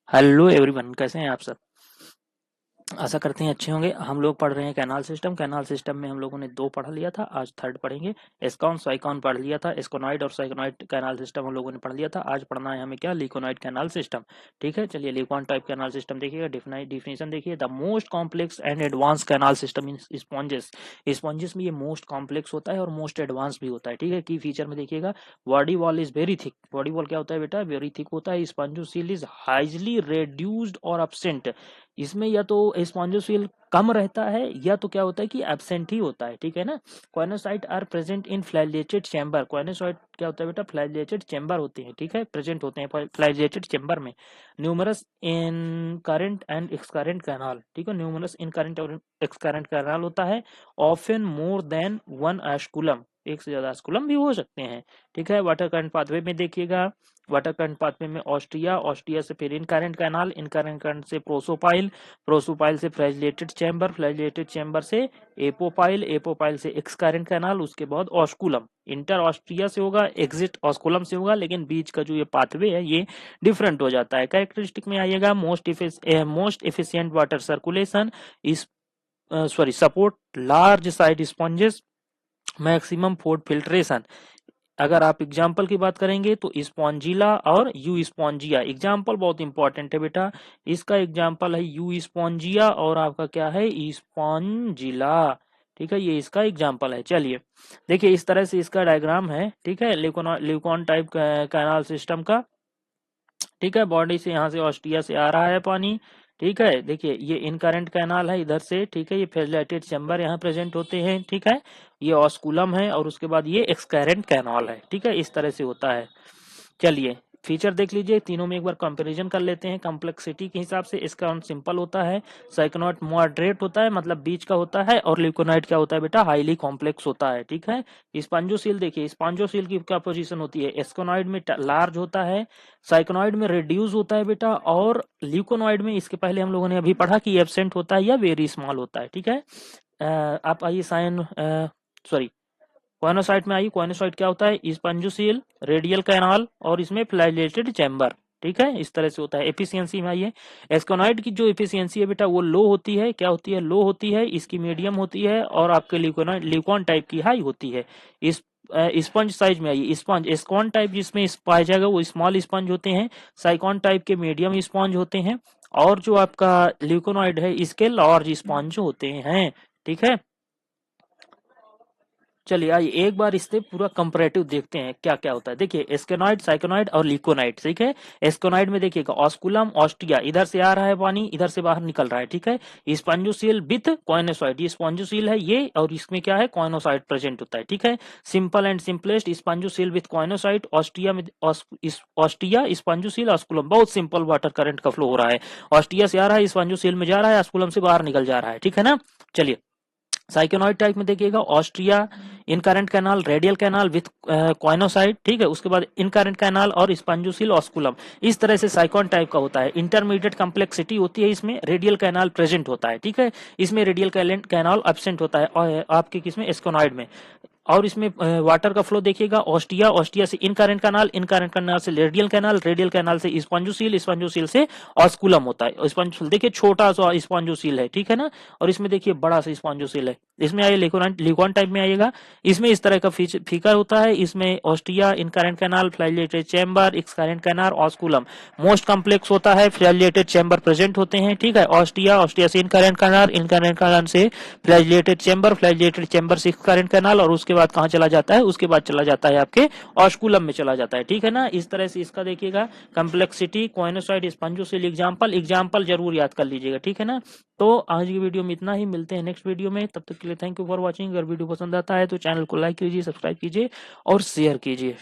Hello everyone, कैसे हैं आप सब। आशा करते हैं अच्छे होंगे। हम लोग पढ़ रहे हैं कैनाल सिस्टम। कैनाल सिस्टम में हम लोगों ने दो पढ़ लिया था, आज थर्ड पढ़ेंगे। एस्कॉन साइकॉन पढ़ लिया था, एस्कोनॉइड और साइकोनॉइड कैनाल सिस्टम हम लोगों ने पढ़ लिया था। आज पढ़ना है हमें क्या, लिकोनॉइड कैनाल सिस्टम। ठीक है, चलिए लिकॉन टाइप कैनाल सिस्टम देखिएगा। डिफिनेशन देखिए, the most complex and advance canal system in sponges. Sponges में ये मोस्ट कॉम्प्लेक्स होता है और मोस्ट एडवांस भी होता है। ठीक है, की फीचर में देखिएगा, body wall is very thick. Body wall क्या होता है बेटा, वेरी थिक होता है। स्पॉन्जोसील इज हाईली रेड्यूस्ड और absent। इसमें या तो स्पॉन्जोसील कम रहता है या तो क्या होता है कि एब्सेंट ही होता है। ठीक है ना। Choanocyte are present in flagellated chamber. Choanocyte क्या होता है बेटा, फ्लैजिलेटेड चैम्बर होते हैं। ठीक है, प्रेजेंट होते हैं फ्लैजिलेटेड चैम्बर में। Numerous in current and excurrent canal. ठीक है, न्यूमरस इन करंट और एक्सकरेंट कैनाल होता है। ऑफन मोर देन वन एस्कुलम, एक से ज्यादा एस्कुलम भी हो सकते हैं। ठीक है, वाटर करंट पाथवे में देखिएगा, वाटर करंट पाथवे में ऑस्ट्रिया, ऑस्ट्रिया से फिर इनकरेंट कैनाल, इनकरेंट करंट से प्रोसोपाइल, प्रोसोपाइल से फ्लैजिलेटेड चैम्बर, फ्लैजिलेटेड चैम्बर से एपोपाइल, एपोपाइल से एक्सकरेंट कैनाल, उसके बाद ऑस्कुलम। इंटर ऑस्ट्रिया से होगा, एग्जिट ऑस्कुलम से होगा, लेकिन बीच का जो ये पाथवे है ये डिफरेंट हो जाता है। कैरेक्टरिस्टिक में आइएगा, मोस्ट एफिशिएंट वाटर सर्कुलेशन इस sorry support large side sponges, maximum food filtration. अगर आप एग्जाम्पल की बात करेंगे तो स्पॉन्जिला और यू स्पॉन्जिया। एग्जाम्पल बहुत इंपॉर्टेंट है बेटा, इसका एग्जाम्पल है यू स्पॉन्जिया और आपका क्या है, स्पॉन्जिला। ठीक है, ये इसका एग्जाम्पल है। चलिए देखिए, इस तरह से इसका डायग्राम है। ठीक है, ल्यूकॉन टाइप कैनाल सिस्टम का। ठीक है, बॉडी से यहाँ से ऑस्ट्रिया से आ रहा है पानी। ठीक है, देखिए ये इनकरेंट कैनाल है इधर से। ठीक है, ये फ्लैजिलेटेड चैम्बर यहाँ प्रेजेंट होते हैं। ठीक है, ये ऑस्कुलम है और उसके बाद ये एक्सकरेंट कैनाल है। ठीक है, इस तरह से होता है। चलिए फीचर देख लीजिए, तीनों में एक बार कंपैरिजन कर लेते हैं। कॉम्प्लेक्सिटी के हिसाब से इसका सिंपल होता है, साइक्लोनाइट मॉडरेट होता है, मतलब बीच का होता है, और ल्यूकोनाइट क्या होता है बेटा, हाईली कॉम्प्लेक्स होता है। ठीक है, स्पॉन्जोसील देखिए, स्पॉन्जोसील की क्या पोजीशन होती है, एस्कोनॉइड में लार्ज होता है, साइक्लोनाइड में रिड्यूस होता है बेटा, और ल्यूकोनॉइड में इसके पहले हम लोगों ने अभी पढ़ा कि एब्सेंट होता है या वेरी स्मॉल होता है। ठीक है, आप आइए साइन सॉरी कॉइनोसाइट में आइए। कॉइनोसाइट क्या होता है, स्पंजोसील, रेडियल कैनाल और इसमें फ्लैजिलेटेड चैम्बर। ठीक है, इस तरह से होता है। एफिशिएंसी में आइए, एस्कोनाइट की जो एफिशिएंसी है बेटा वो लो होती है। क्या होती है, लो होती है। इसकी मीडियम होती है और आपके ल्यूकॉन टाइप की हाई होती है। इस स्पंज साइज में आइए, स्पंज एस्कॉन टाइप जिसमें पाया जाएगा वो स्मॉल स्पंज होते हैं, साइकॉन टाइप के मीडियम स्पंज होते हैं, और जो आपका ल्यूकोनॉइड है इसके लार्ज स्पंज होते हैं। ठीक है, चलिए आइए एक बार इससे पूरा कंपैरेटिव देखते हैं क्या क्या होता है। देखिए एस्केनॉइड, साइकोनॉइड और लिकोनाइड। ठीक है, एस्केनॉइड में देखिएगा ऑस्कुलम, ऑस्ट्रिया, इधर से आ रहा है पानी, इधर से बाहर निकल रहा है। ठीक है, स्पॉन्जोसील विथ कॉइनोसाइड, ये स्पॉन्जोसील है ये, और इसमें क्या है, कॉइनोसाइड प्रेजेंट होता है। ठीक है, simple and simplest, spongocoel with choanocyte, ostia में ऑस्ट्रिया, स्पॉन्जोसील, ऑस्कुलम, बहुत सिंपल वाटर करंट का फ्लो हो रहा है। ऑस्ट्रिया से आ रहा है, स्पॉन्जोसील में जा रहा है, ऑस्कुलम से बाहर निकल जा रहा है। ठीक है ना। चलिए साइक्लोनॉइड टाइप में देखिएगा, ostia, incurrent canal, radial canal with choanocyte. ठीक है, उसके बाद इनकरेंट कैनाल और स्पंजोसिल ऑस्कुलम। इस तरह से साइकॉन टाइप का होता है। इंटरमीडिएट कॉम्प्लेक्सिटी होती है, इसमें रेडियल कैनाल प्रेजेंट होता है। ठीक है, इसमें रेडियल कैनाल एब्सेंट होता है, और आपके किसमें, एस्कोनॉइड में। और इसमें वाटर का फ्लो देखिएगा, ऑस्ट्रिया, ऑस्ट्रिया से इनकरेंट कैनाल, इनकरेंट कैनाल से रेडियल कैनाल, रेडियल कैनाल से स्पंजोसील, स्पंजोसील से ऑस्कुलम होता है। स्पंजोसील देखिए छोटा सा स्पंजोसील है। ठीक है ना, और इसमें देखिए बड़ा सा स्पंजोसील है। इसमें आइए लिकोन टाइप में आइएगा, इसमें इस तरह का फिगर होता है। इसमें Austria, incurrent canal, flagellated chamber, excurrent canal, osculum. Most complex होता है, फ्लैजिलेटेड चैम्बर प्रेजेंट होते हैं। ठीक है, ऑस्ट्रिया, ऑस्ट्रिया से इनकरेंट कैनाल, इनकरेंट कैनाल से फ्लैजिलेटेड चैम्बर, फ्लैजिलेटेड चैम्बर से एक्सकरेंट कैनाल, और उसके बाद कहाँ चला जाता है, उसके बाद चला जाता है आपके ऑस्कुलम में चला जाता है। ठीक है ना, इस तरह से इसका देखिएगा कॉम्प्लेक्सिटी, कॉइनोसाइड, स्पंजोसिल। एग्जाम्पल एग्जाम्पल जरूर याद कर लीजिएगा। ठीक है ना, तो आज की वीडियो में इतना ही, मिलते हैं नेक्स्ट वीडियो में। तब तक के लिए थैंक यू फॉर वॉचिंग। अगर वीडियो पसंद आता है तो चैनल को लाइक कीजिए, सब्सक्राइब कीजिए और शेयर कीजिए।